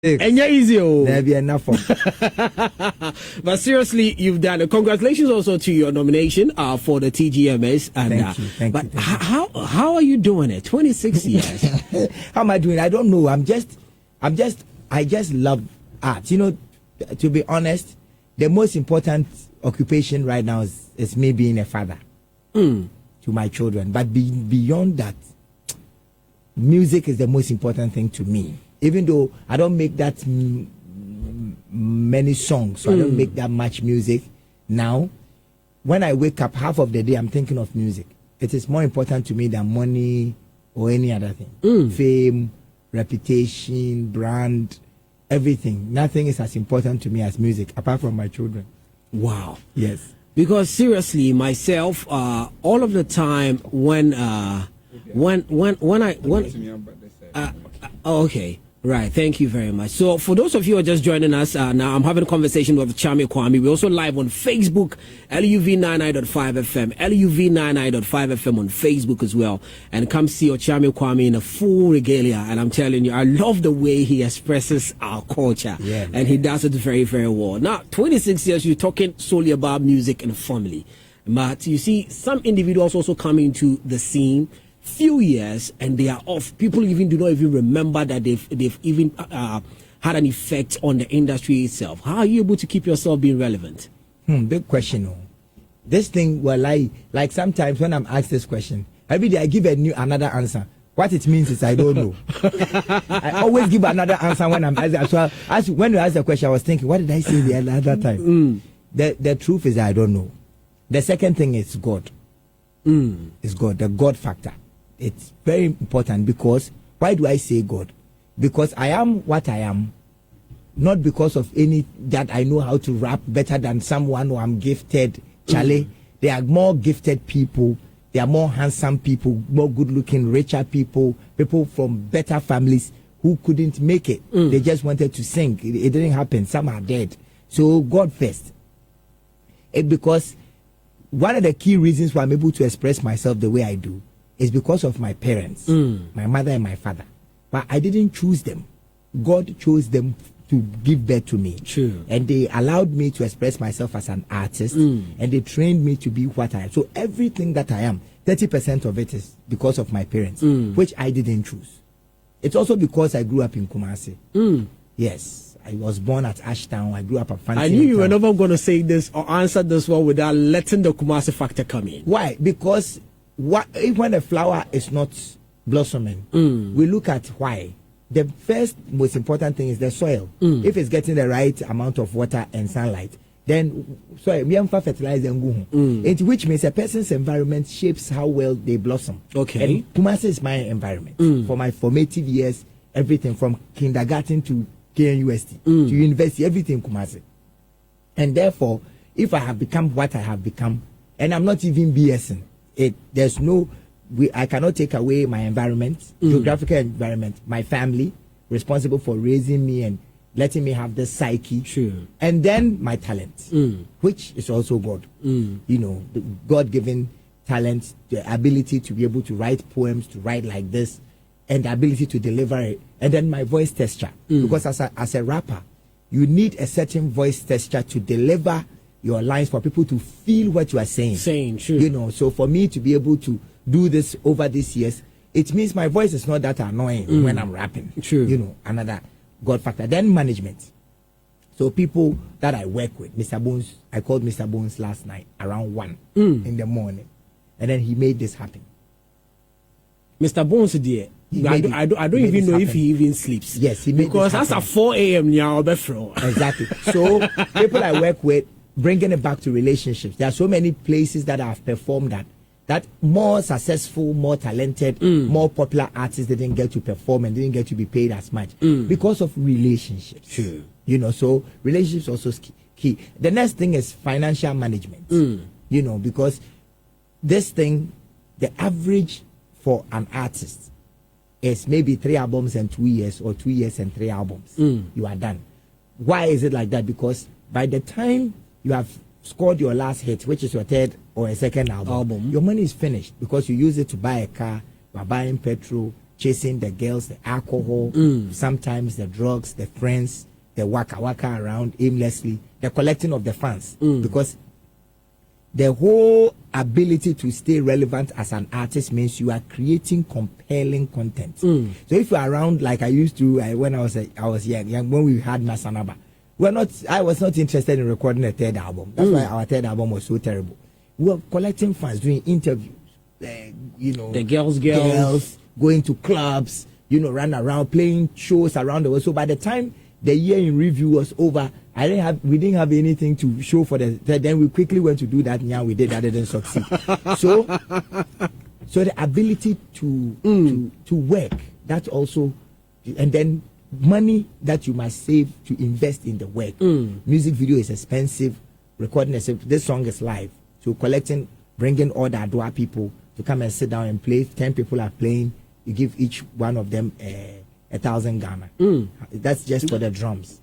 And yeah, easy. There be enough of. But seriously, you've done it. Congratulations also to your nomination for the TGMS. And, Thank you. How are you doing it? 26 years. How am I doing? I don't know. I just love art. You know, to be honest, the most important occupation right now is me being a father to my children. But beyond that, music is the most important thing to me. Even though I don't make that many songs, so I don't make that much music now. When I wake up, half of the day I'm thinking of music. It is more important to me than money or any other thing. Fame, reputation, brand, everything. Nothing is as important to me as music, apart from my children. Wow. Yes. Because seriously, myself, all of the time when okay. Right, thank you very much. So, for those of you who are just joining us, now I'm having a conversation with Okyeame Kwame. We're also live on Facebook, LUV99.5 FM, LUV99.5 FM on Facebook as well. And come see Okyeame Kwame in a full regalia. And I'm telling you, I love the way he expresses our culture. Yeah, and he does it very, very well. Now, 26 years, you're talking solely about music and family. But you see, some individuals also come into the scene few years and they are off. People even do not even remember that they've even had an effect on the industry itself. How are you able to keep yourself being relevant? Big question. This thing, well, like sometimes when I'm asked this question, every day I give another answer. What it means is I don't know. I always give another answer when I'm asked. So when you asked the question, I was thinking, what did I say the other time? The truth is I don't know. The second thing is God. It's God, the God factor. It's very important because, why do I say God? Because I am what I am, not because of any that I know how to rap better than someone or I'm gifted. Charley, there are more gifted people, there are more handsome people, more good looking, richer people from better families who couldn't make it. They just wanted to sing. It didn't happen. Some are dead. So God first. Because one of the key reasons why I'm able to express myself the way I do is because of my parents, my mother and my father. But I didn't choose them. God chose them to give birth to me. True. And they allowed me to express myself as an artist, and they trained me to be what I am. So everything that I am, 30% of it is because of my parents, which I didn't choose. It's also because I grew up in Kumasi. Yes. I was born at Ashtown. I grew up at Fancy. I knew you were never going to say this or answer this one without letting the Kumasi factor come in. Why? Because when a flower is not blossoming, we look at why. The first most important thing is the soil. If it's getting the right amount of water and sunlight, then soil, fertilize and go. Which means a person's environment shapes how well they blossom. Okay. And Kumasi is my environment. For my formative years, everything from kindergarten to KNUST to university, everything Kumasi. And therefore, if I have become what I have become, and I'm not even BSing, I cannot take away my environment, geographical environment, my family, responsible for raising me and letting me have the psyche. Sure. And then my talent, which is also God. You know, the God-given talent, the ability to be able to write poems, to write like this, and the ability to deliver it. And then my voice texture. Because as a rapper, you need a certain voice texture to deliver your lines for people to feel what you are saying. True. You know, so for me to be able to do this over these years, it means my voice is not that annoying when I'm rapping. True. You know, another God factor. Then management. So people that I work with, Mr. Bones, I called Mr. Bones last night around 1 in the morning. And then he made this happen. Mr. Bones, dear. I don't even know if he even sleeps. Yes, he made because that's at 4 a.m. now. Exactly. So people I work with, bringing it back to relationships. There are so many places that I've performed that more successful, more talented, more popular artists didn't get to perform and didn't get to be paid as much because of relationships. True. You know, so relationships also key. The next thing is financial management. You know, because this thing, the average for an artist is maybe 3 albums and 2 years, or 2 years and 3 albums. You are done. Why is it like that? Because by the time you have scored your last hit, which is your third or a second album, your money is finished because you use it to buy a car, you are buying petrol, chasing the girls, the alcohol, sometimes the drugs, the friends, the waka around aimlessly, the collecting of the fans. Because the whole ability to stay relevant as an artist means you are creating compelling content. So if you're around like I used to when I was young, when we had Masanaba, I was not interested in recording a third album. That's why our third album was so terrible. We were collecting fans, doing interviews, the girls, going to clubs, run around, playing shows around the world. So by the time the year in review was over, we didn't have anything to show for the third. Then we quickly went to do that. Yeah, we did that, didn't succeed. So the ability to work, that also, and then money that you must save to invest in the work. Music video is expensive, recording this song is live. So bringing all the Adwa people to come and sit down and play. 10 people are playing. You give each one of them 1,000 Ghana. That's just for the drums.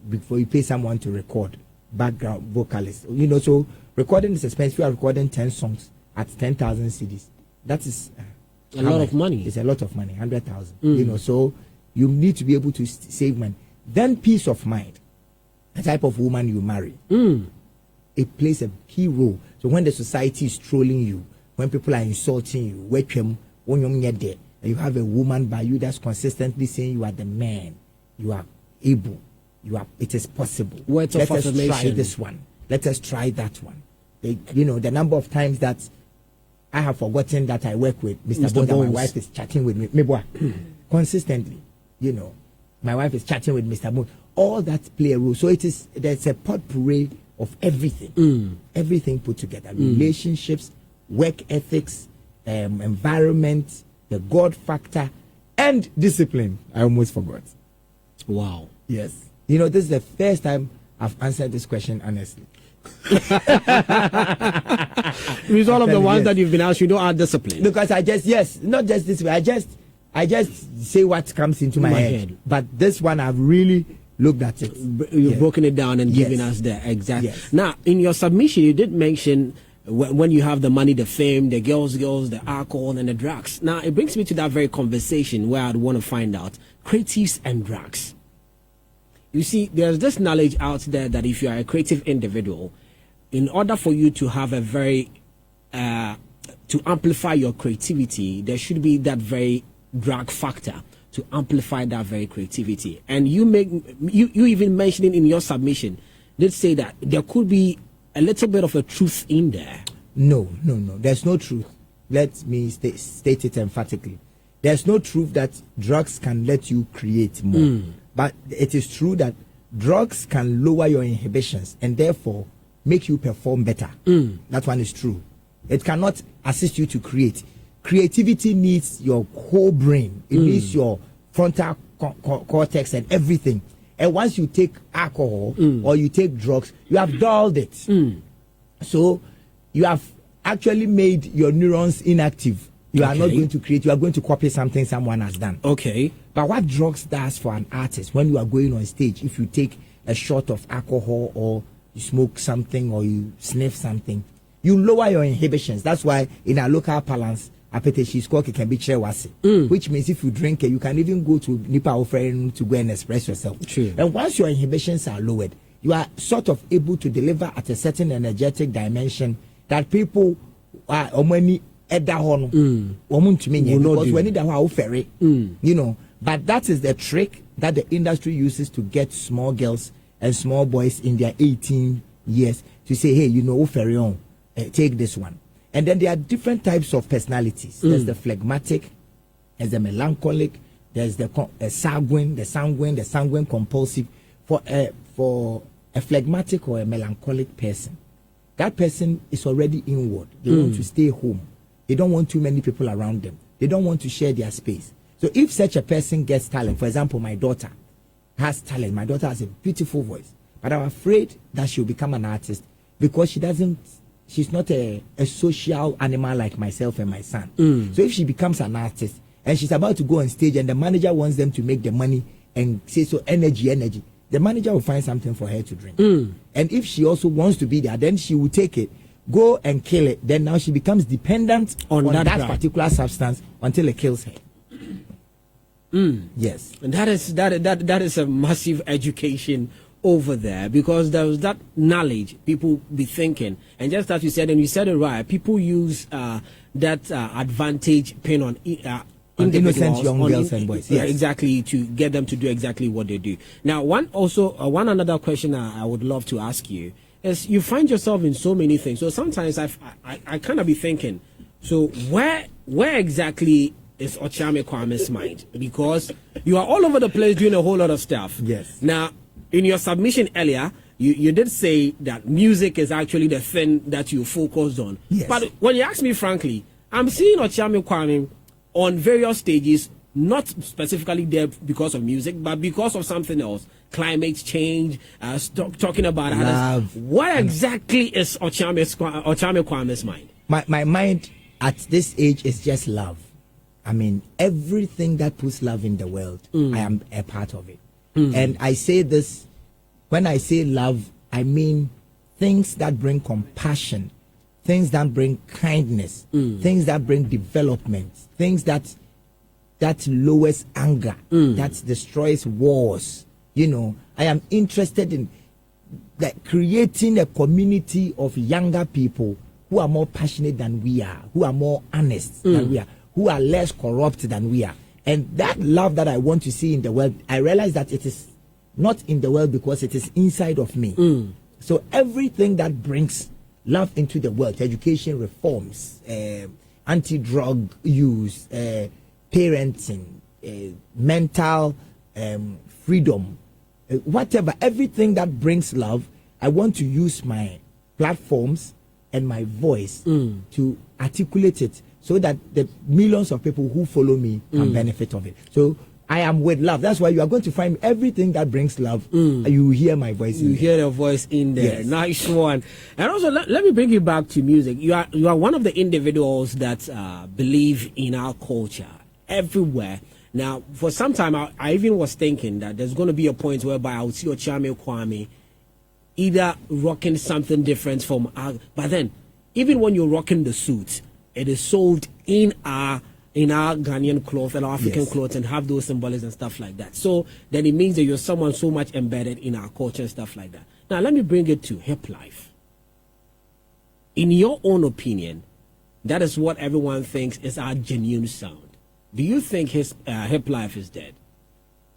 Before you pay someone to record, background vocalist. So recording is expensive. You are recording 10 songs at 10,000 CDs. That is a lot of money. It's a lot of money, 100,000. So you need to be able to save money. Then peace of mind. The type of woman you marry. It plays a key role. So when the society is trolling you, when people are insulting you, when you're there, you have a woman by you that's consistently saying you are the man, you are able, it is possible. Words of affirmation. Let us try this one. Let us try that one. The number of times that I have forgotten that I work with Mr. Bones. My wife is chatting with me. Consistently, my wife is chatting with Mr. Bones. All that play a role. So there's a potpourri of everything. Everything put together. Relationships, work ethics, environment, the God factor, and discipline. I almost forgot. Wow. Yes. This is the first time I've answered this question honestly. With all of the ones that you've been asked, you don't add discipline. Because not just this way. I just say what comes into my head. But this one, I've really looked at it. You've broken it down and given us the exact. Now, in your submission, you did mention when you have the money, the fame, the girls, the alcohol, and the drugs. Now, it brings me to that very conversation where I'd want to find out creatives and drugs. You see, there's this knowledge out there that if you are a creative individual, in order for you to have a very, to amplify your creativity, there should be that very drug factor to amplify that very creativity. And you even mentioning in your submission, did say that there could be a little bit of a truth in there. No. There's no truth. Let me state it emphatically. There's no truth that drugs can let you create more. But it is true that drugs can lower your inhibitions and therefore make you perform better. That one is true. It cannot assist you to create. Creativity needs your whole brain. It needs your frontal cortex and everything. And once you take alcohol or you take drugs, you have dulled it. So you have actually made your neurons inactive. You are not going to create. You are going to copy something someone has done. Okay. But what drugs does for an artist, when you are going on stage, if you take a shot of alcohol or you smoke something or you sniff something, you lower your inhibitions. That's why in our local parlance, apete can be chewasi, which means if you drink it, you can even go to nipa offering to go and express yourself. True. And once your inhibitions are lowered, you are sort of able to deliver at a certain energetic dimension that people are because when it ferry, but that is the trick that the industry uses to get small girls and small boys in their 18 years to say, hey, ferry on, take this one. And then there are different types of personalities. There's the phlegmatic, there's the melancholic, there's the sanguine, the sanguine compulsive. For a phlegmatic or a melancholic person, that person is already inward. They want to stay home. They don't want too many people around them. They don't want to share their space. So if such a person gets talent, for example, my daughter has talent. My daughter has a beautiful voice. But I'm afraid that she'll become an artist because she's not a social animal like myself and my son. So if she becomes an artist and she's about to go on stage and the manager wants them to make the money and say, so energy, the manager will find something for her to drink. And if she also wants to be there, then she will take it, go and kill it. Then now she becomes dependent on that particular substance until it kills her. Yes. And that is a massive education over there, because there was that knowledge people be thinking, and just as you said, and you said it right, people use that advantage pin on innocent young girls and boys. Yes. Exactly, to get them to do exactly what they do. Now, one another question I would love to ask you is, you find yourself in so many things. So sometimes I kind of be thinking, so where exactly is Okyeame Kwame's mind? Because you are all over the place doing a whole lot of stuff. Yes. Now, in your submission earlier, you did say that music is actually the thing that you focused on. Yes. But when you ask me frankly, I'm seeing Okyeame Kwame on various stages, not specifically there because of music, but because of something else. Climate change, talking about love. What exactly is Okyeame Kwame's mind? My mind at this age is just love. I mean, everything that puts love in the world, I am a part of it. And I say this, when I say love, I mean things that bring compassion, things that bring kindness, things that bring development, things that lowers anger, that destroys wars. You know, I am interested in creating a community of younger people who are more passionate than we are, who are more honest than we are, who are less corrupt than we are. And that love that I want to see in the world, I realize that it is not in the world because it is inside of me. So everything that brings love into the world, education reforms, anti-drug use, parenting, mental freedom, whatever, everything that brings love, I want to use my platforms and my voice to articulate it, so that the millions of people who follow me can benefit of it. So I am with love. That's why you are going to find everything that brings love. You hear my voice. You hear the voice in there. Yes. Nice one. And also, let me bring you back to music. You are one of the individuals that believe in our culture everywhere. Now, for some time, I even was thinking that there's going to be a point whereby I would see Okyeame Kwame either rocking something different from our, but then even when you're rocking the suit, it is sold in our Ghanaian cloth and our African clothes, and have those symbols and stuff like that. So then it means that you're someone so much embedded in our culture and stuff like that. Now let me bring it to Hiplife. In your own opinion, that is what everyone thinks is our genuine sound. Do you think his Hiplife is dead?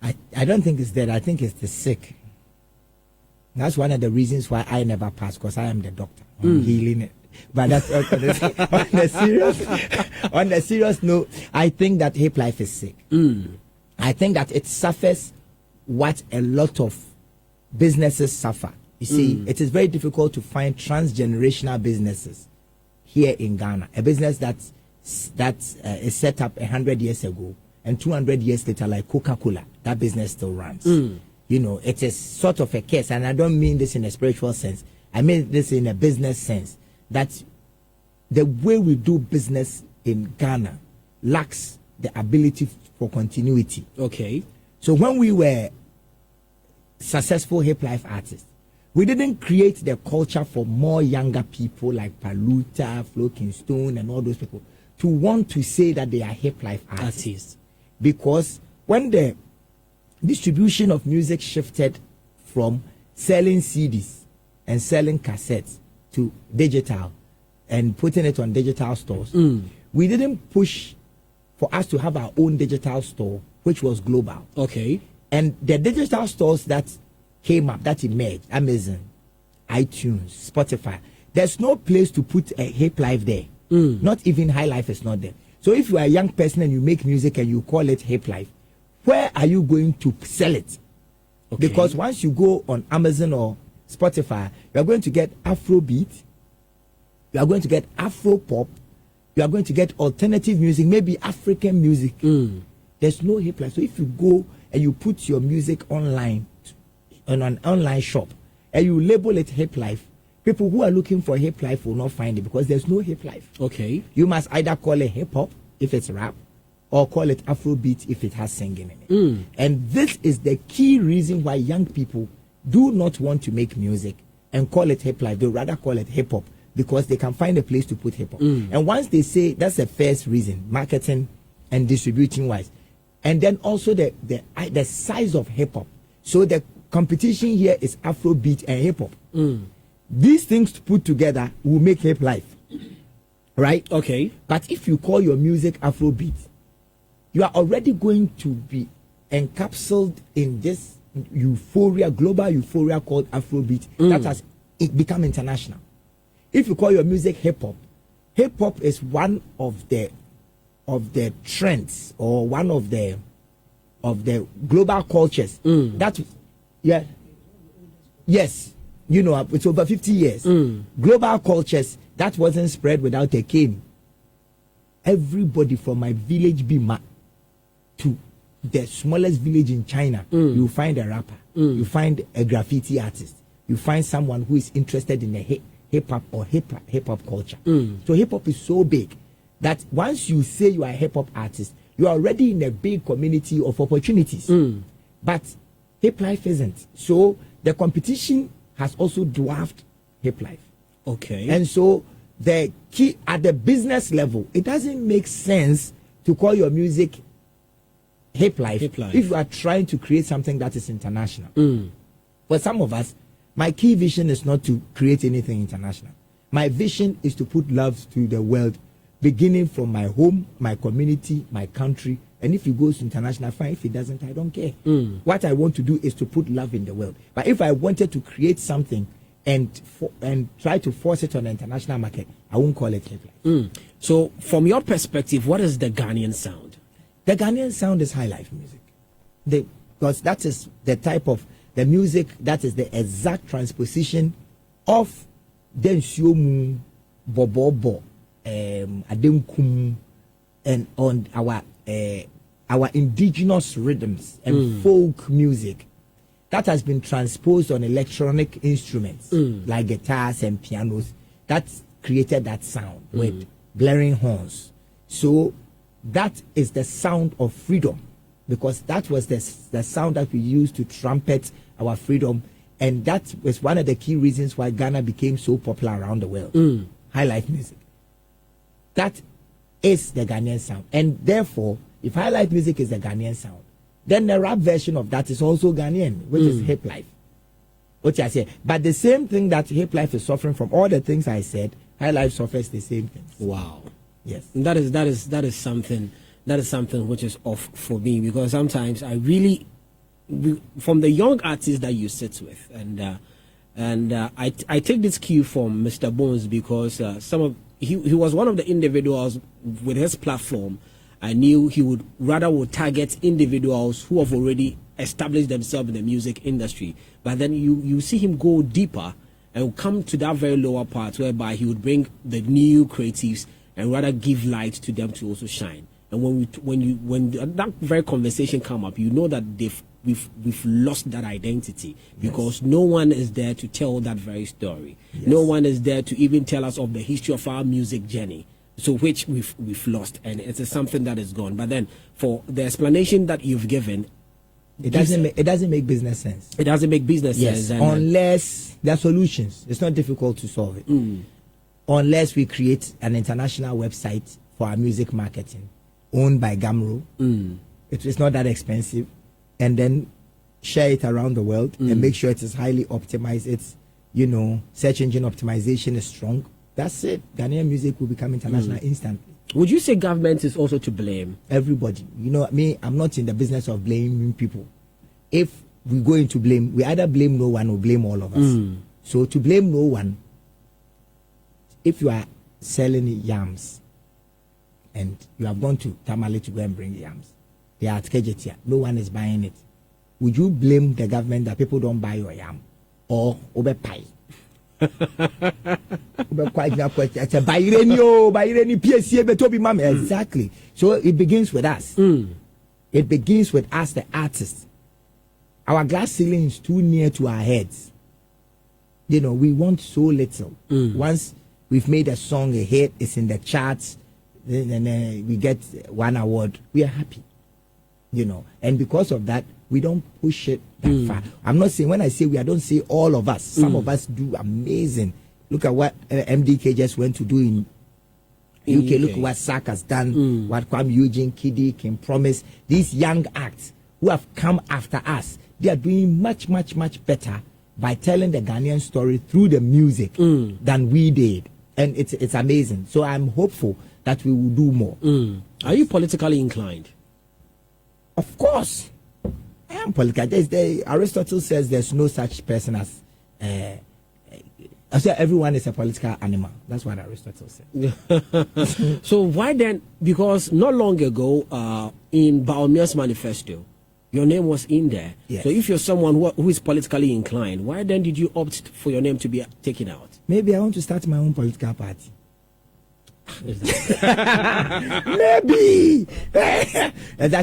I don't think it's dead. I think it's the sick. That's one of the reasons why I never pass, because I am the doctor. I'm healing it. But that's on the serious note, I think that Hiplife is sick. I think that it suffers what a lot of businesses suffer. You see, it is very difficult to find transgenerational businesses here in Ghana. A business that is set up 100 years ago, and 200 years later, like Coca-Cola, that business still runs. You know, it is sort of a case, and I don't mean this in a spiritual sense. I mean this in a business sense, that the way we do business in Ghana lacks the ability for continuity. Okay. So when we were successful Hiplife artists, we didn't create the culture for more younger people like Paluta, Flo Kingston, and all those people to want to say that they are Hiplife artists. Because when the distribution of music shifted from selling CDs and selling cassettes to digital and putting it on digital stores, we didn't push for us to have our own digital store, which was global. Okay. And the digital stores that came up, that emerged, Amazon, iTunes, Spotify, there's no place to put a Hiplife there. Not even Hilife is not there. So if you are a young person and you make music and you call it Hiplife, where are you going to sell it? Okay. Because once you go on Amazon or Spotify, you are going to get Afrobeat, you are going to get Afro pop, you are going to get alternative music, maybe African music. There's no Hiplife. So if you go and you put your music online on an online shop and you label it Hiplife, people who are looking for Hiplife will not find it because there's no Hiplife. Okay. You must either call it hip hop if it's rap, or call it Afrobeat if it has singing in it. And this is the key reason why young people do not want to make music and call it Hiplife. They rather call it hip hop because they can find a place to put hip hop. And once they say, that's the first reason, marketing and distributing wise, and then also the size of hip hop. So the competition here is Afrobeat and hip hop. These things put together will make Hiplife, right? Okay. But if you call your music Afrobeat, you are already going to be encapsulated in this euphoria, global euphoria called Afrobeat that has become international. If you call your music hip hop is one of the trends or one of the global cultures that you know, it's over 50 years. Global cultures that wasn't spread without a cane. Everybody from my village Bima to the smallest village in China, you find a rapper, you find a graffiti artist, you find someone who is interested in a hip hop or hip hop culture. So hip hop is so big that once you say you are a hip hop artist, you are already in a big community of opportunities. But Hiplife isn't. So the competition has also dwarfed Hiplife. Okay. And so the key at the business level, it doesn't make sense to call your music Hiplife if you are trying to create something that is international. For some of us, my key vision is not to create anything international. My vision is to put love to the world, beginning from my home, my community, my country. And if it goes international, fine. If it doesn't, I don't care. What I want to do is to put love in the world. But if I wanted to create something and try to force it on the international market, I won't call it Hiplife. So, from your perspective, what is the Ghanaian sound? The Ghanaian sound is high life music. Because that is the type of the music that is the exact transposition of Densiomu, Bobobo, Ademkum, and on our indigenous rhythms and folk music that has been transposed on electronic instruments like guitars and pianos that created that sound with blaring horns. So that is the sound of freedom, because that was the sound that we used to trumpet our freedom, and that was one of the key reasons why Ghana became so popular around the world. High life music. That is the Ghanaian sound, and therefore, if high life music is the Ghanaian sound, then the rap version of that is also Ghanaian, which is Hiplife. Which I say, but the same thing that Hiplife is suffering from, all the things I said, high life suffers the same things. Wow. Yes. That is something which is off for me, because sometimes I really, from the young artists that you sit with, and I take this cue from Mr. Bones, because he was one of the individuals with his platform. I knew he would target individuals who have already established themselves in the music industry. But then you see him go deeper and come to that very lower part, whereby he would bring the new creatives and rather give light to them to also shine. And when that very conversation come up, you know that we've lost that identity, because no one is there to tell that very story. No one is there to even tell us of the history of our music journey, so which we've lost, and it's something that is gone. But then for the explanation that you've given, it doesn't make business sense. It doesn't make business sense unless there are solutions. It's not difficult to solve it. Unless we create an international website for our music marketing owned by Gamro. It's not that expensive, and then share it around the world and make sure it is highly optimized. It's, search engine optimization is strong. That's it. Ghanaian music will become international instantly. Would you say government is also to blame? Everybody. I'm not in the business of blaming people. If we go into blame, we either blame no one or blame all of us. So to blame no one, if you are selling yams and you have gone to Tamale to go and bring yams, they are at Kejetia, no one is buying it. Would you blame the government that people don't buy your yam? Or obe pie? Exactly. So it begins with us. It begins with us, the artists. Our glass ceiling is too near to our heads. We want so little. Once we've made a song a hit, it's in the charts, then we get one award, we are happy. And because of that, we don't push it that far. I'm not saying, when I say we, I don't say all of us. Some of us do amazing. Look at what MDK just went to do UK, look what Sack has done, what Kwame Eugene, Kiddy, King Promise, these young acts who have come after us, they are doing much, much, much better by telling the Ghanaian story through the music than we did. And it's amazing. So I'm hopeful that we will do more. Are you politically inclined? Of course. I am political. Aristotle says there's no such person as I say everyone is a political animal. That's what Aristotle said. So why then? Because not long ago, in Baomia's manifesto, your name was in there. Yes. So if you're someone who is politically inclined, why then did you opt for your name to be taken out? Maybe I want to start my own political party. Maybe.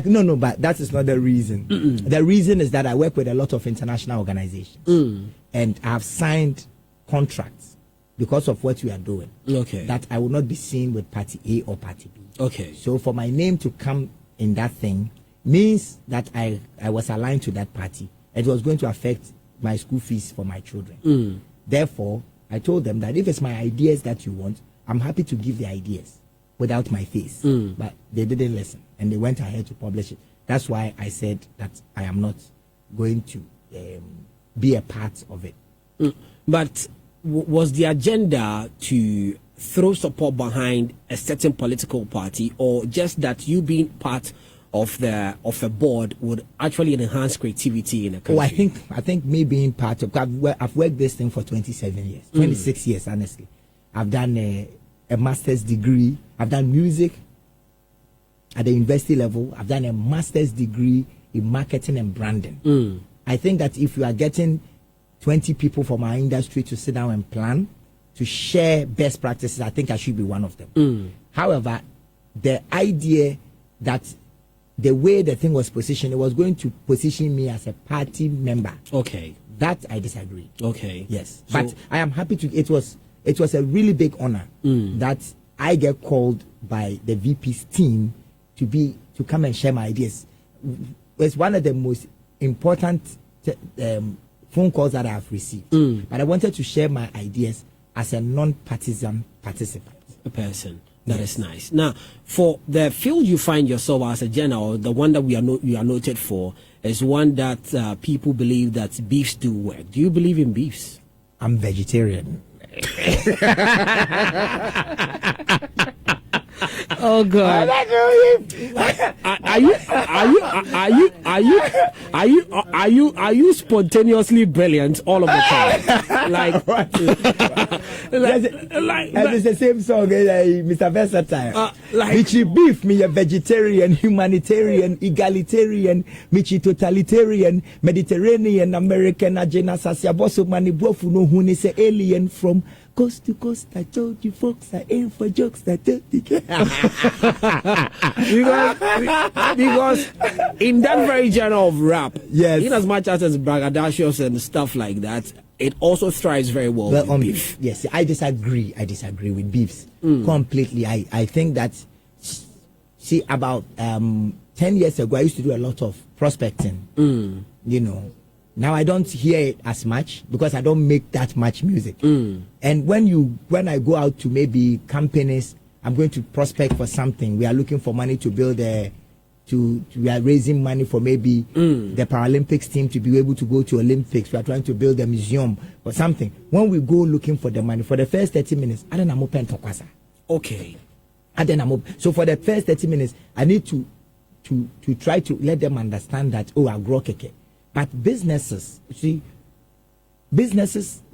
No, but that is not the reason. The reason is that I work with a lot of international organizations, and I have signed contracts because of what we are doing. Okay. That I will not be seen with party A or party B. Okay. So for my name to come in that thing means that I was aligned to that party. It was going to affect my school fees for my children. Therefore, I told them that if it's my ideas that you want, I'm happy to give the ideas without my face. But they didn't listen, and they went ahead to publish it. That's why I said that I am not going to be a part of it. But was the agenda to throw support behind a certain political party, or just that you being part of a board would actually enhance creativity in a country? Oh, I think me being part of, I've worked this thing for 27 years, 26 years, honestly. I've done a master's degree. I've done music at the university level. I've done a master's degree in marketing and branding. I think that if you are getting 20 people from our industry to sit down and plan, to share best practices, I think I should be one of them. However, the idea that the way the thing was positioned, it was going to position me as a party member. Okay. That I disagree. Okay. Yes. So, but I am happy to, it was a really big honor that I get called by the VP's team to come and share my ideas. It's one of the most important phone calls that I have received. But I wanted to share my ideas as a non-partisan participant. A person. That is nice. Now, for the field you find yourself as a general, the one that you are noted for is one that people believe that beefs do work. Do you believe in beefs? I'm vegetarian. Oh God! Are you spontaneously brilliant all of the time? It's the same song, Mr. Versatile. Michi beef, me a vegetarian, humanitarian, egalitarian, Michi totalitarian, Mediterranean, American, Ajena Sasya Bosso Mani Bofu no Huni se alien from coast to coast. I told you folks I aim for jokes that don't because in that very genre of rap, yes, in as much as it's braggadocious and stuff like that, it also thrives very well with beef. Yes, I disagree with beefs completely. I think that, see, about 10 years ago I used to do a lot of prospecting. Now I don't hear it as much because I don't make that much music. And when I go out to maybe companies, I'm going to prospect for something. We are looking for money to build we are raising money for maybe the Paralympics team to be able to go to Olympics. We are trying to build a museum or something. When we go looking for the money, for the first 30 minutes, I don't know, I'm open to Kwasa. Okay. And then so for the first 30 minutes, I need to try to let them understand that, I grow keke. But businesses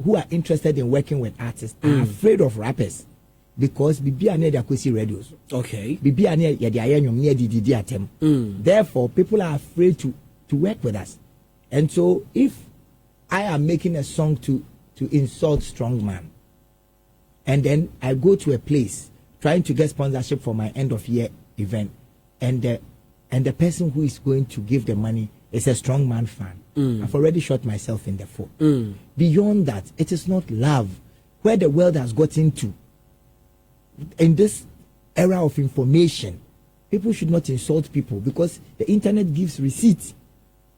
who are interested in working with artists are afraid of rappers because bibi ane de akwesi radios. Okay. Bibi ane ye de ayanyom ne didi atem. Therefore, people are afraid to work with us. And so, if I am making a song to insult strongman, and then I go to a place trying to get sponsorship for my end of year event, and the person who is going to give the money is a strongman fan, I've already shot myself in the foot. Beyond that, it is not love. Where the world has gotten to, in this era of information, people should not insult people because the internet gives receipts.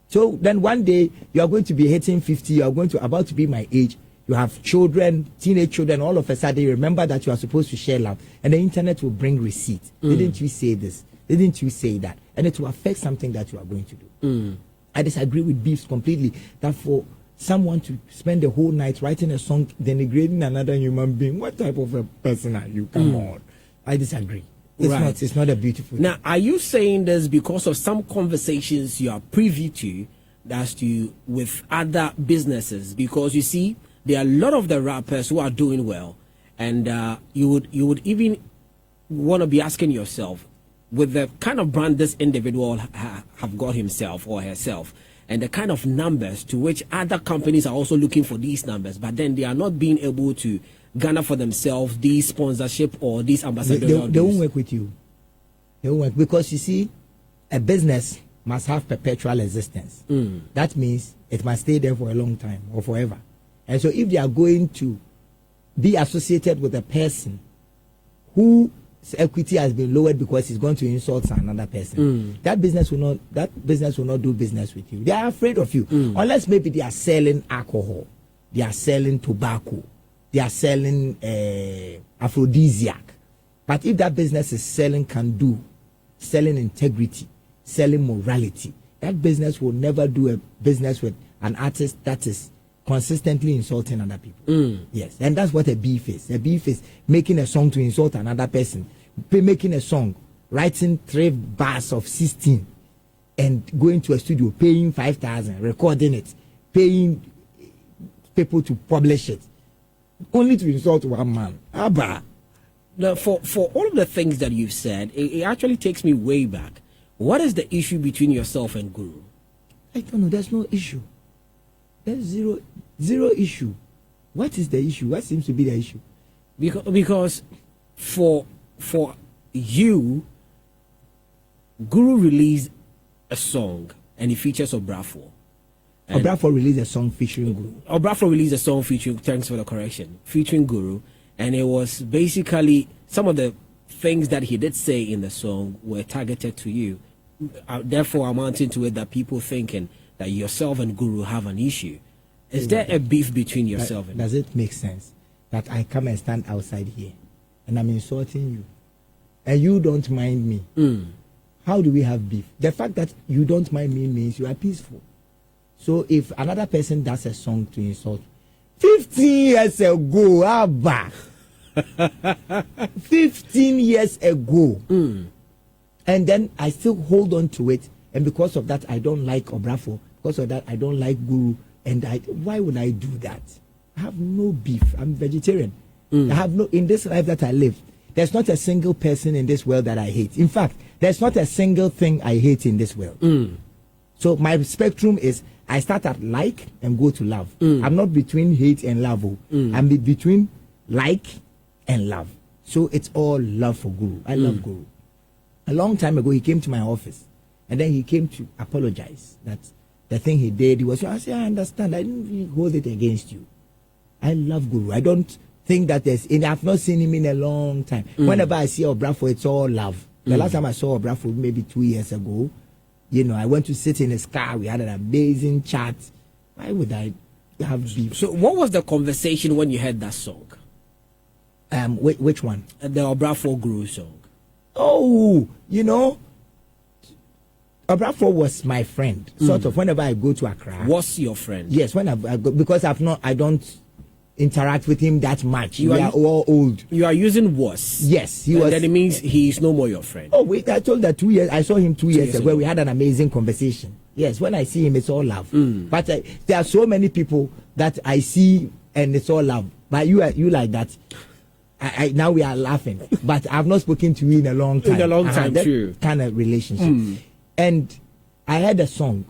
So then one day you are going to be hitting 50, you are about to be my age, you have children, teenage children, all of a sudden you remember that you are supposed to share love, and the internet will bring receipt. Didn't you say this? Didn't you say that? And it will affect something that you are going to do. I disagree with Beefs completely, that for someone to spend the whole night writing a song denigrating another human being, what type of a person are you? Come on. I disagree. It's not a beautiful thing. Now, are you saying this because of some conversations you are privy to as to with other businesses? Because you see, there are a lot of the rappers who are doing well, and you would even want to be asking yourself, with the kind of brand this individual have got himself or herself, and the kind of numbers to which other companies are also looking for these numbers, but then they are not being able to garner for themselves these sponsorship or these ambassadorial they won't work with you. They won't work, because you see, a business must have perpetual existence. That means it must stay there for a long time or forever. And so if they are going to be associated with a person whose equity has been lowered because he's going to insult another person, that business will not do business with you. They are afraid of you. Unless maybe they are selling alcohol, they are selling tobacco, they are selling aphrodisiac. But if that business is selling can-do, selling integrity, selling morality, that business will never do a business with an artist that is consistently insulting other people. Yes, and that's what a beef is. A beef is making a song to insult another person, making a song, writing 3 bars of 16, and going to a studio, paying 5,000, recording it, paying people to publish it, only to insult one man. Abba. Now, for all of the things that you've said, it actually takes me way back. What is the issue between yourself and Guru? I don't know. There's no issue. There's zero issue. What is the issue? What seems to be the issue? Because for you, Guru released a song and it features Obrafo. Obrafo released a song featuring Guru. Obrafo released a song featuring, thanks for the correction, featuring Guru, and it was basically some of the things that he did say in the song were targeted to you. Therefore, amounting to it that people thinking that yourself and Guru have an issue. Is there a beef between yourself and Does it make sense that I come and stand outside here and I'm insulting you and you don't mind me? How do we have beef? The fact that you don't mind me means you are peaceful. So if another person does a song to insult, 15 years ago, Abba, 15 years ago, and then I still hold on to it, and because of that I don't like Obrafo, because of that I don't like Guru, and why would I do that? I have no beef. I'm vegetarian. I have no, in this life that I live, there's not a single person in this world that I hate. In fact, there's not a single thing I hate in this world. So my spectrum is, I start at like and go to love. I'm not between hate and love. I'm between like and love. So it's all love for Guru. I love Guru. A long time ago, he came to my office, and then he came to apologize that the thing he did, I said, I understand. I didn't really hold it against you. I love Guru. I don't think that I've not seen him in a long time. Whenever I see Obrafo, it's all love. The last time I saw Obrafo, maybe 2 years ago, I went to sit in his car. We had an amazing chat. Why would I have beef? So what was the conversation when you heard that song? Which one? The Obrafo Guru song. Oh, Obrafo was my friend. Sort of. Whenever I go to Accra. Was your friend? Yes, when I go, because I don't interact with him that much. We are all old. You are using was. Yes, he was. Then it means he is no more your friend. Oh wait, I told that 2 years. I saw him 2 years ago. We had an amazing conversation. Yes, when I see him, it's all love. But there are so many people that I see and it's all love. But you like that. Now we are laughing, but I've not spoken to you in a long time. In a long time, that true. Kind of relationship. And I heard a song.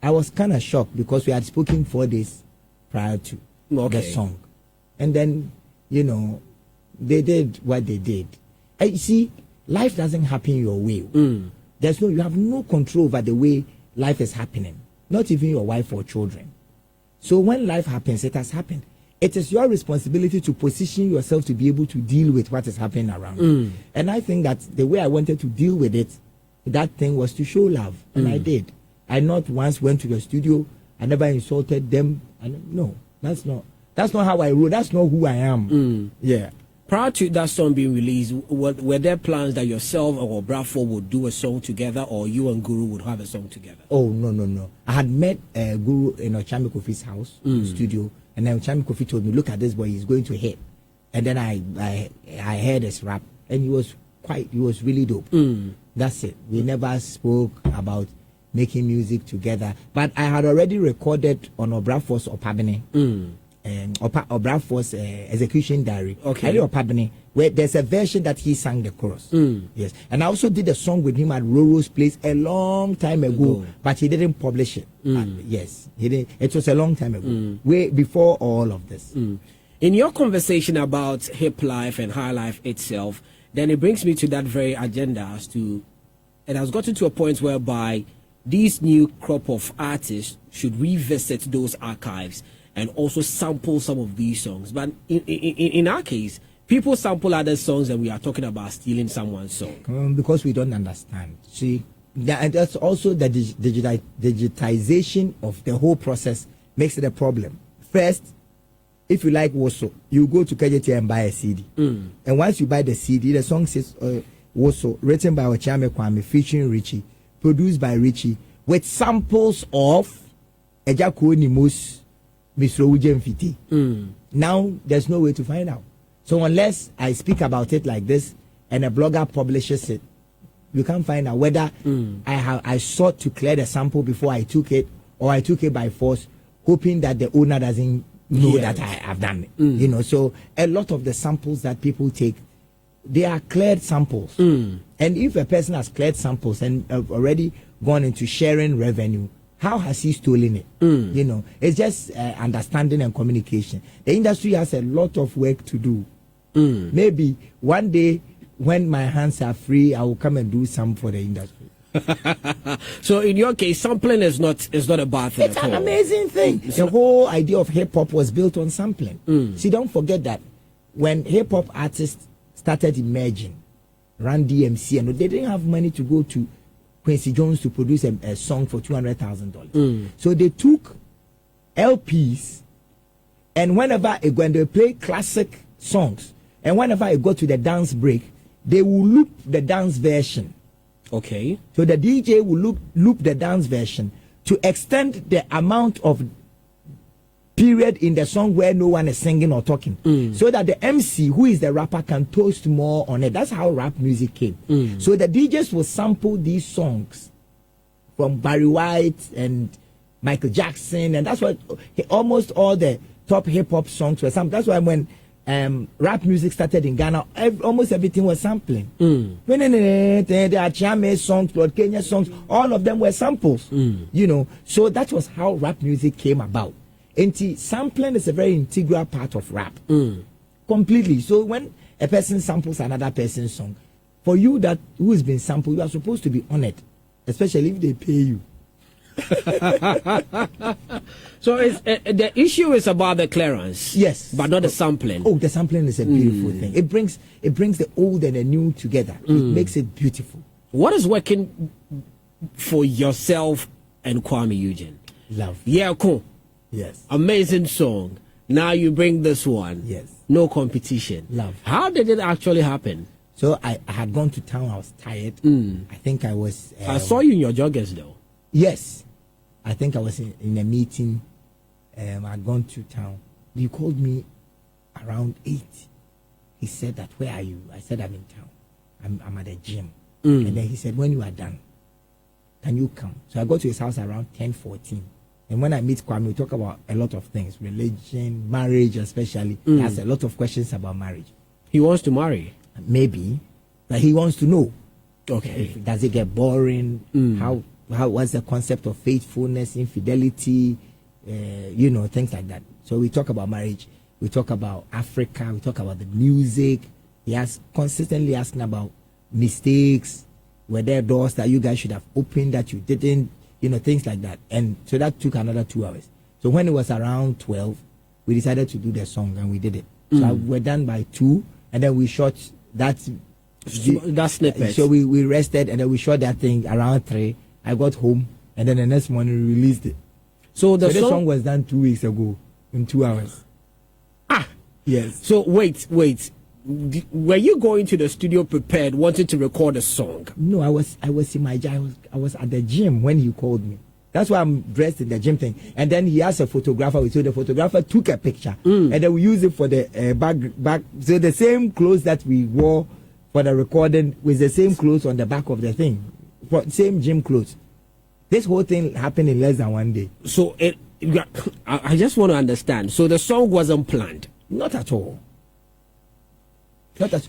I was kind of shocked because we had spoken 4 days prior to the song. And then, they did what they did. And you see, life doesn't happen your way. You have no control over the way life is happening. Not even your wife or children. So when life happens, it has happened. It is your responsibility to position yourself to be able to deal with what is happening around you. And I think that the way I wanted to deal with it, that thing was to show love. And I did. I not once went to the studio. I never insulted them. No, that's not. That's not how I roll. That's not who I am. Yeah. Prior to that song being released, were there plans that yourself or Bradford would do a song together, or you and Guru would have a song together? Oh, no. I had met Guru in Okyeame Kofi's house, studio, and then Okyeame Kofi told me, look at this boy, he's going to hit. And then I heard his rap, and he was really dope. That's it. We never spoke about making music together, but I had already recorded on Bradford's Opabene. Bradford's execution diary. Okay. Where there's a version that he sang the chorus. Yes. And I also did a song with him at Roro's place a long time ago, but he didn't publish it. Yes. He didn't. It was a long time ago. Way before all of this. In your conversation about Hiplife and Hilife itself, then it brings me to that very agenda as to, it has gotten to a point whereby these new crop of artists should revisit those archives and also sample some of these songs. But in our case, people sample other songs and we are talking about stealing someone's song. Because we don't understand. See, and that's also the digitization of the whole process makes it a problem. First, if you like Woso, you go to KJT and buy a CD. And once you buy the CD, the song says Woso, written by Okyeame Kwame, featuring Richie, produced by Richie, with samples of Ejako Nimos, Mr. Ujem Fiti. Now there's no way to find out. So unless I speak about it like this and a blogger publishes it, you can't find out whether I sought to clear the sample before I took it, or I took it by force, hoping that the owner doesn't know that I have done it. You know, so a lot of the samples that people take, they are cleared samples. And if a person has cleared samples and already gone into sharing revenue, how has he stolen it? You know, it's just understanding and communication. The industry has a lot of work to do. Maybe one day when my hands are free, I will come and do some for the industry. So in your case, sampling is not a bad thing. It's an amazing thing. The whole idea of hip hop was built on sampling. See, don't forget that when hip hop artists started emerging, Run DMC, and they didn't have money to go to Quincy Jones to produce a song for $200,000. So they took LPs, and whenever when they play classic songs, and whenever I go to the dance break, they will loop the dance version. Okay. So the DJ will loop the dance version to extend the amount of period in the song where no one is singing or talking, so that the MC, who is the rapper, can toast more on it. That's how rap music came. So the DJs will sample these songs from Barry White and Michael Jackson, and that's what almost all the top hip hop songs were sampled. That's why when rap music started in Ghana, almost everything was sampling. The Okyeame songs, Lord Kenya songs, all of them were samples. You know, so that was how rap music came about. And sampling is a very integral part of rap. Completely. So when a person samples another person's song, for you that who has been sampled, you are supposed to be on it, especially if they pay you. So the issue is about the clearance, yes, but not the sampling. Oh, the sampling is a beautiful thing. It brings the old and the new together. It makes it beautiful. What is working for yourself and Kwame Eugene? Love. Yeah, cool. Yes. Amazing song. Now you bring this one. Yes. No competition. Love. How did it actually happen? So I had gone to town. I was tired. I think I was. I saw you in your joggers though. Yes. I think I was in a meeting. I'd gone to town. He called me around 8. He said that, where are you? I said, I'm in town. I'm at the gym. And then he said, when you are done, can you come? So I go to his house around 10:14. And when I meet Kwame, we talk about a lot of things, religion, marriage especially. He has a lot of questions about marriage. He wants to marry? Maybe. But he wants to know. Okay. Does it get boring? What's the concept of faithfulness, infidelity, you know, things like that. So we talk about marriage. We talk about Africa. We talk about the music. He has consistently asking about mistakes. Were there doors that you guys should have opened that you didn't? You know, things like that. And so that took another 2 hours. So when it was around 12, we decided to do the song, and we did it. So we're done by 2, and then we shot that snippet. So we rested, and then we shot that thing around 3. I got home, and then the next morning we released it. So the song was done 2 weeks ago in 2 hours. Yes. So wait. Were you going to the studio prepared, wanting to record a song? No, I was in my gym. I was at the gym when he called me. That's why I'm dressed in the gym thing. And then he asked a photographer. So the photographer took a picture, and then we used it for the back. So the same clothes that we wore for the recording with the same clothes on the back of the thing, same gym clothes. This whole thing happened in less than 1 day. So I just want to understand. So the song wasn't planned. Not at all. Not at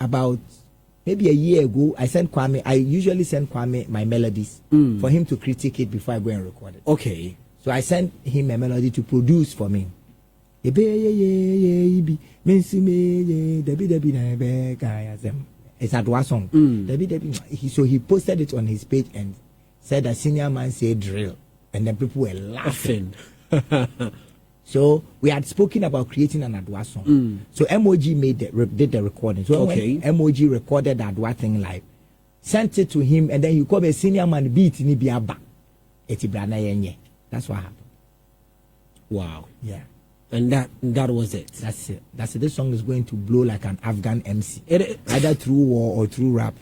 about maybe a year ago. I sent Kwame. I usually send Kwame my melodies for him to critique it before I go and record it. Okay. So I sent him a melody to produce for me. It's a Dwa song. So he posted it on his page and said a senior man said drill, and then people were laughing. So we had spoken about creating an Adwa song. So MOG did the recording. So when MOG recorded the Adwa thing live, sent it to him, and then he called a senior man beat in Ibiaba. That's what happened. Wow. Yeah. And that was it. That's it. This song is going to blow like an Afghan MC. Either through war or through rap.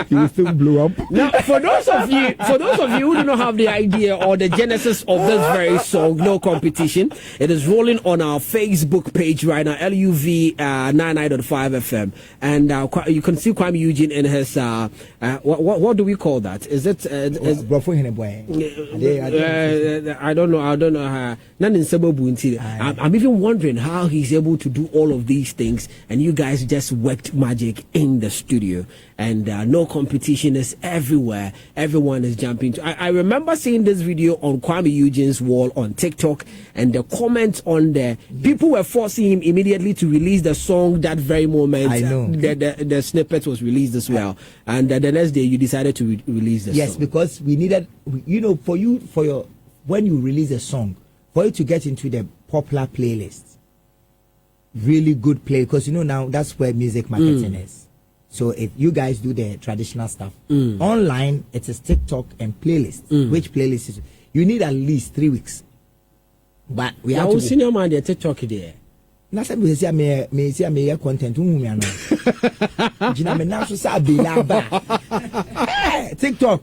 He will still blow up. Now, for those of you who do not have the idea or the genesis of this very song, No Competition, it is rolling on our Facebook page right now, LUV 99.5 FM, and you can see Kwame Eugene in his what do we call that? Is it? I don't know. I'm even wondering how he's able to do all of these things, and you guys just worked magic in the studio, and No Competition is everywhere. Everyone is jumping to. I remember seeing this video on Kwame Eugene's wall on TikTok, and the comments on there, people were forcing him immediately to release the song that very moment. I know. The snippet was released as well, and the next day you decided to release the song. Yes, because we needed, when you release a song, for you to get into the popular playlist, really good play, because now that's where music marketing is. So if you guys do the traditional stuff online, it is TikTok and playlist. Which playlist is? You need at least 3 weeks. But we have to. Senior man, the TikTok there. Na se me say me content me ano. Gina me na so say TikTok.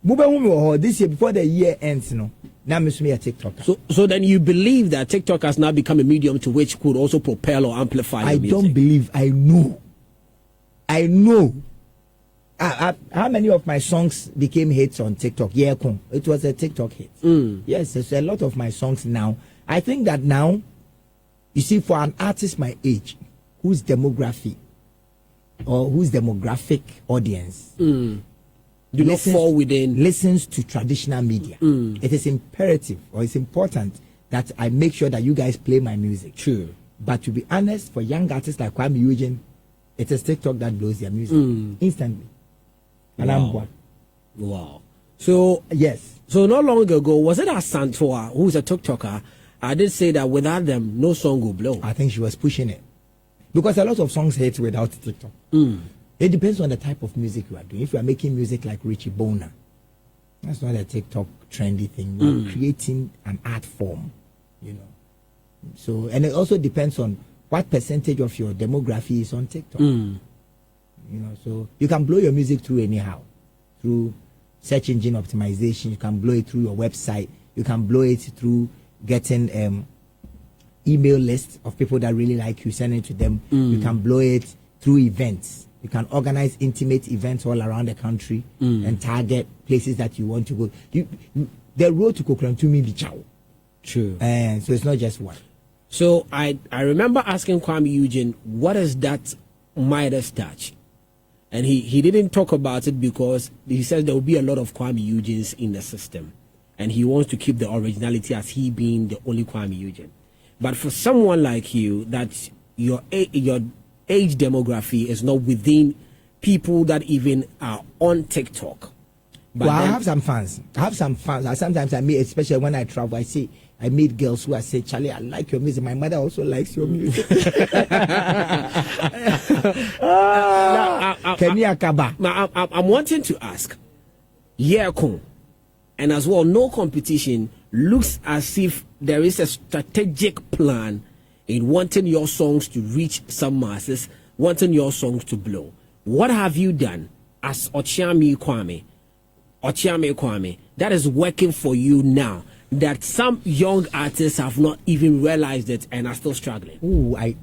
This year before the year ends, now I'm a TikToker. So then you believe that TikTok has now become a medium to which could also propel or amplify your music? I don't believe. I know. How many of my songs became hits on TikTok? Yeah, it was a TikTok hit. Yes, there's a lot of my songs now. I think that now, you see, for an artist my age, whose demographic audience do not fall within, listens to traditional media, it is imperative or it's important that I make sure that you guys play my music. True. But to be honest, for young artists like Kwame Eugene, it is TikTok that blows their music instantly. And I'm one. Wow. So yes. So not long ago, was it Asantua, who's a TikToker? I did say that without them, no song will blow. I think she was pushing it because a lot of songs hit without TikTok. It depends on the type of music you are doing. If you are making music like Richie Bona, that's not a TikTok trendy thing. You're creating an art form, So, and it also depends on what percentage of your demography is on TikTok. So you can blow your music through anyhow, through search engine optimization. You can blow it through your website. You can blow it through getting email lists of people that really like you, sending it to them. You can blow it through events. You can organize intimate events all around the country and target places that you want to go. The road to Kokrantumi be chow. True. And so it's not just one. So I remember asking Kwame Eugene, what is that Midas touch? And he didn't talk about it because he says there will be a lot of Kwame Eugenes in the system. And he wants to keep the originality as he being the only Kwame Eugene. But for someone like you, that your age demography is not within people that even are on TikTok. But I have some fans. Sometimes I meet, especially when I travel, I meet girls who I say, Charley, I like your music. My mother also likes your music. I'm wanting to ask, and as well, No Competition looks as if there is a strategic plan in wanting your songs to reach some masses, wanting your songs to blow. What have you done as Okyeame Kwame that is working for you now that some young artists have not even realized it and are still struggling? Ooh, I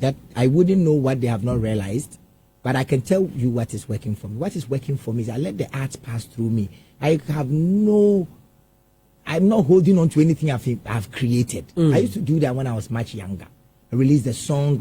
wouldn't know what they have not realized, but I can tell you what is working for me. What is working for me is I let the art pass through me. I'm not holding on to anything I've created. I used to do that when I was much younger. I released the song,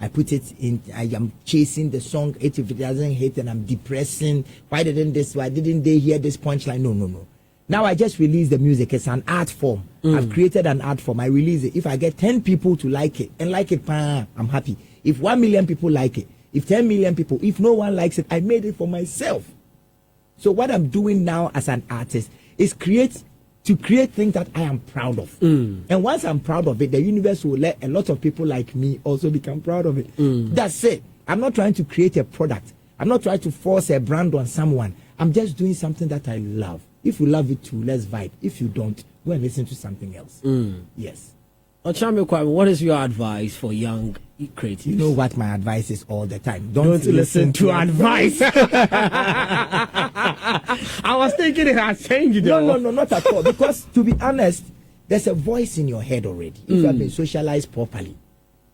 I put it in, I am chasing the song. If it doesn't hit, then I'm depressing. Why didn't they hear this punchline? No. Now I just release the music. It's an art form. I've created an art form. I release it. If I get 10 people to like it, and like it, I'm happy. If 1 million people like it, if 10 million people, if no one likes it, I made it for myself. So what I'm doing now as an artist is create things that I am proud of. And once I'm proud of it, the universe will let a lot of people like me also become proud of it. That's it. I'm not trying to create a product. I'm not trying to force a brand on someone. I'm just doing something that I love. If you love it too, let's vibe. If you don't, go and listen to something else. Yes. Okyeame Kwame, what is your advice for young creatives? You know what my advice is all the time. Don't listen to advice. I was thinking it has changed. No, not at all. Because to be honest, there's a voice in your head already. If you have been socialized properly,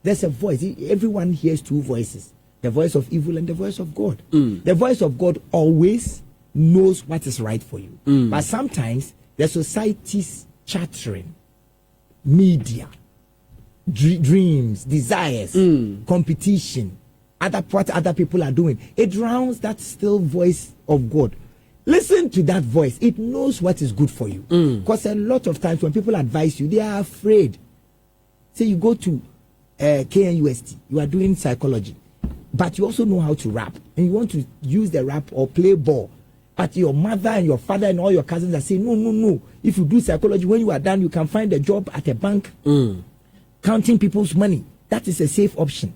there's a voice. Everyone hears two voices: the voice of evil and the voice of God. The voice of God always knows what is right for you. But sometimes the society's chattering, media, dreams, desires, competition, what other people are doing, it drowns that still voice of God. Listen to that voice. It knows what is good for you. Because a lot of times when people advise you, they are afraid. Say you go to KNUST, you are doing psychology, but you also know how to rap, and you want to use the rap or play ball. But your mother and your father and all your cousins are saying, no. If you do psychology, when you are done, you can find a job at a bank, counting people's money. That is a safe option.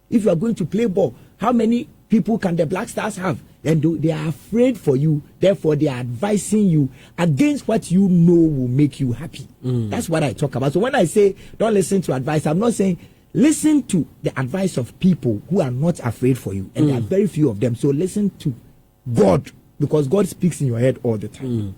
If you are going to play ball, how many people can the Black Stars have? And they are afraid for you. Therefore, they are advising you against what you know will make you happy. That's what I talk about. So when I say don't listen to advice, I'm not saying listen to the advice of people who are not afraid for you. And there are very few of them. So listen to God, because God speaks in your head all the time.